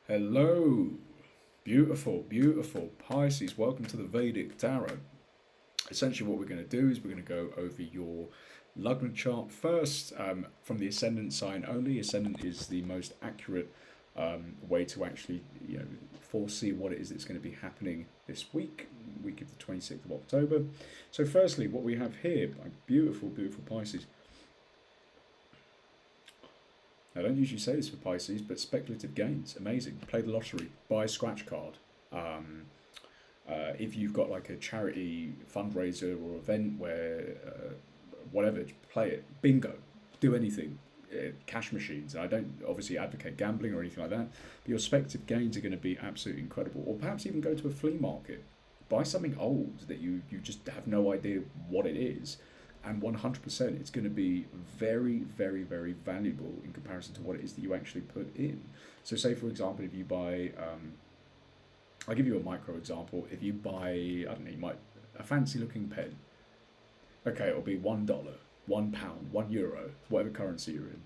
Hello, beautiful, beautiful Pisces. Welcome to the Vedic Tarot. Essentially, what we're going to do is we're going to go over your Lagna chart first from the ascendant sign only. Ascendant is the most accurate way to actually, foresee what it is that's going to be happening this week of the 26th of October. So, firstly, what we have here, my beautiful, beautiful Pisces. I don't usually say this for Pisces, but speculative gains, amazing. Play the lottery, buy a scratch card. Um, if you've got like a charity fundraiser or event where whatever, play it. Bingo, do anything. Cash machines. I don't obviously advocate gambling or anything like that, but your speculative gains are going to be absolutely incredible. Or perhaps even go to a flea market, buy something old that you just have no idea what it is, and 100% it's going to be very, very, very valuable in comparison to what it is that you actually put in. So, say for example, if you buy, I'll give you a micro example. If you buy, I don't know, you might a fancy looking pen. Okay, it'll be $1, £1, €1, whatever currency you're in.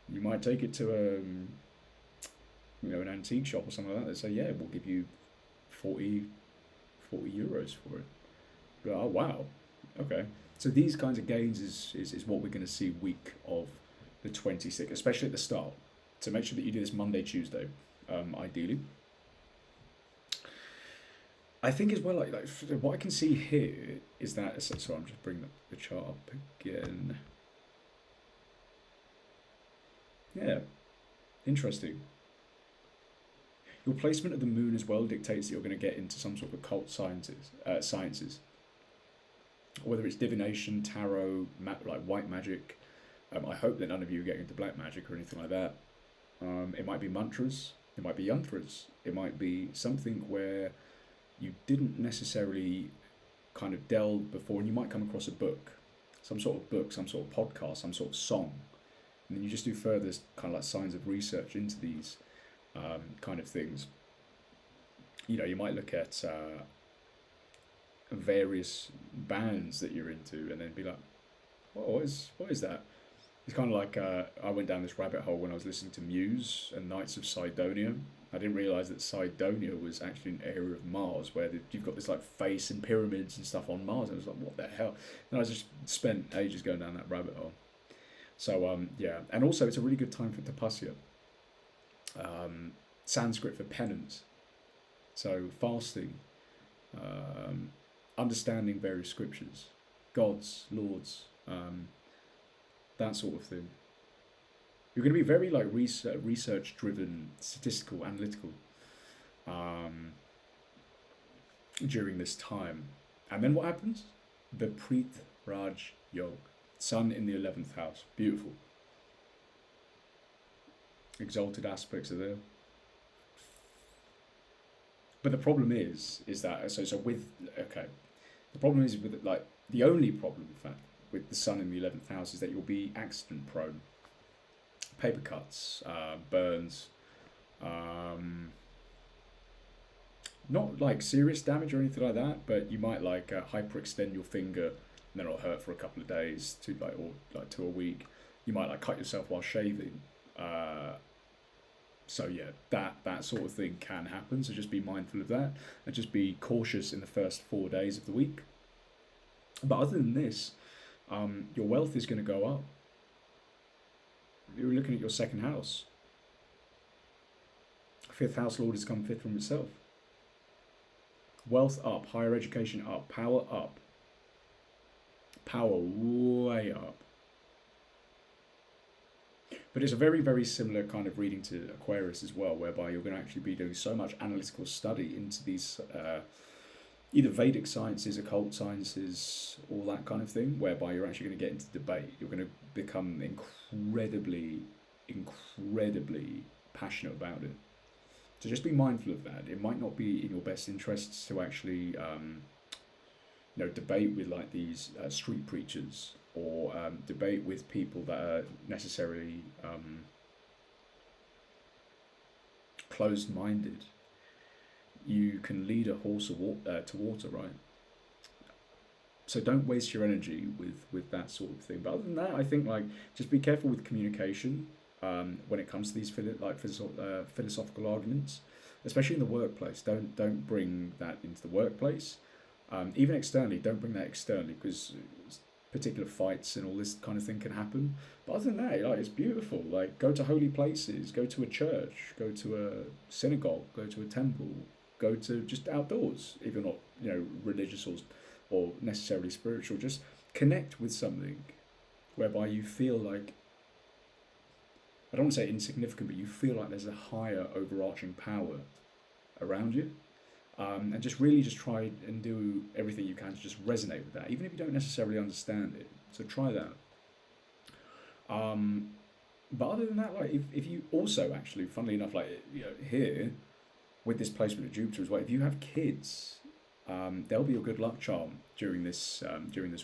You might take it to an antique shop or something like that. They say, yeah, we'll give you 40 euros for it. But, oh wow, okay. So these kinds of gains is what we're going to see week of the 26th, especially at the start. So make sure that you do this Monday, Tuesday, ideally. I think as well, like what I can see here is that. So I'm just bringing the chart up again. Yeah, interesting. Your placement of the moon as well dictates that you're going to get into some sort of occult sciences, whether it's divination, tarot, like white magic. I hope that none of you are getting into black magic or anything like that. It might be mantras, it might be yantras, it might be something where you didn't necessarily kind of delve before, and you might come across a book, some sort of podcast, some sort of song, and then you just do further kind of like signs of research into these kind of things. You might look at various bands that you're into, and then be like, what is that? It's kind of like I went down this rabbit hole when I was listening to Muse and Knights of Sidonia. I didn't realize that Sidonia was actually an area of Mars where you've got this like face and pyramids and stuff on Mars. And I was like, what the hell? And I just spent ages going down that rabbit hole. So yeah, and also it's a really good time for tapasya, Sanskrit for penance. So fasting, um, understanding various scriptures, gods, lords, that sort of thing. You're going to be very like research driven, statistical, analytical um, during this time. And then what happens? The Preet Raj Yog, Sun in the 11th house. Beautiful. Exalted aspects are there. But the problem is that so with okay, the problem is with like the only problem in fact with the Sun in the 11th house is that you'll be accident prone, paper cuts, burns, um, not like serious damage or anything like that, but you might like hyperextend your finger and then it'll hurt for a couple of days to to a week. You might like cut yourself while shaving. So yeah, that sort of thing can happen. So just be mindful of that and just be cautious in the first 4 days of the week. But other than this, your wealth is going to go up. You're looking at your second house. Fifth house lord has come fifth from itself. Wealth up, higher education up, power way up. But it's a very, very similar kind of reading to Aquarius as well, whereby you're going to actually be doing so much analytical study into these either Vedic sciences, occult sciences, all that kind of thing, whereby you're actually going to get into debate. You're going to become incredibly, incredibly passionate about it. So just be mindful of that. It might not be in your best interests to actually, debate with like these street preachers or debate with people that are necessarily closed-minded. You can lead a horse to water, right? So don't waste your energy with that sort of thing. But other than that, I think like just be careful with communication. when it comes to these philosophical arguments, especially in the workplace. Don't bring that into the workplace. Even externally, don't bring that externally, because particular fights and all this kind of thing can happen. But other than that, like, it's beautiful. Like, go to holy places, go to a church, go to a synagogue, go to a temple, go to just outdoors. If you're not, religious or necessarily spiritual, just connect with something whereby you feel like, I don't want to say insignificant, but you feel like there's a higher overarching power around you. And just really just try and do everything you can to just resonate with that, even if you don't necessarily understand it. So try that. But other than that, like, if you also actually, funnily enough, like, here with this placement of Jupiter as well, if you have kids, they'll be a good luck charm during this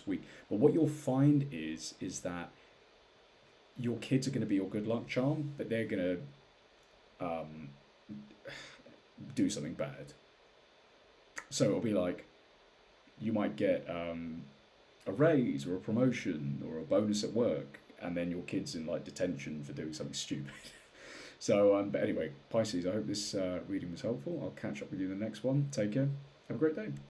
week. But what you'll find is that your kids are going to be your good luck charm, but they're going to do something bad. So it'll be like, you might get a raise or a promotion or a bonus at work, and then your kid's in like detention for doing something stupid. So, but anyway, Pisces, I hope this reading was helpful. I'll catch up with you in the next one. Take care. Have a great day.